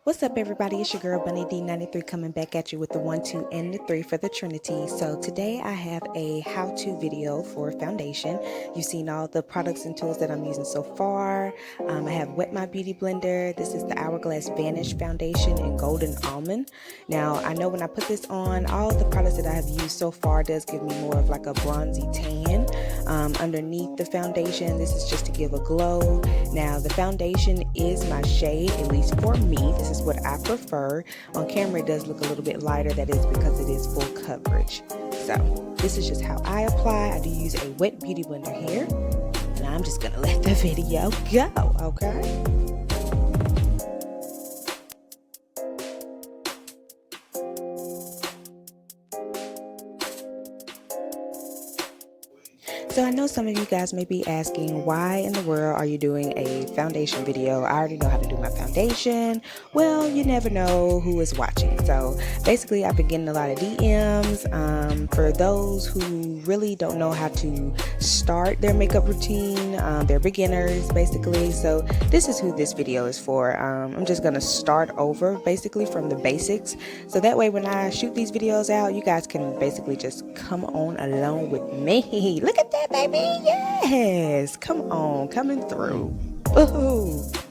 What's up, everybody? It's your girl Bunny D93 coming back at you with the 1, 2, and the 3 for the Trinity. So today I have a how-to video for foundation. You've seen all the products and tools that I'm using so far. I have Wet My Beauty Blender. This is the Hourglass Vanish Foundation in Golden Almond. Now I know when I put this on, all the products that I have used so far does give me more of like a bronzy tan underneath the foundation. This is just to give a glow. Now the foundation is my shade, at least for me. This is what I prefer. On camera it does look a little bit lighter. That is because it is full coverage. So this is just how I apply. I do use a wet beauty blender here, and I'm just gonna let the video go, okay? So I know some of you guys may be asking, why in the world are you doing a foundation video? I already know how to do my foundation. Well, you never know who is watching. So basically I've been getting a lot of DMs for those who really don't know how to start their makeup routine. They're beginners basically. So this is who this video is for. I'm just going to start over basically from the basics. So that way when I shoot these videos out, you guys can basically just come on along with me. Look at that, baby. Yes, come on, coming through. Woohoo.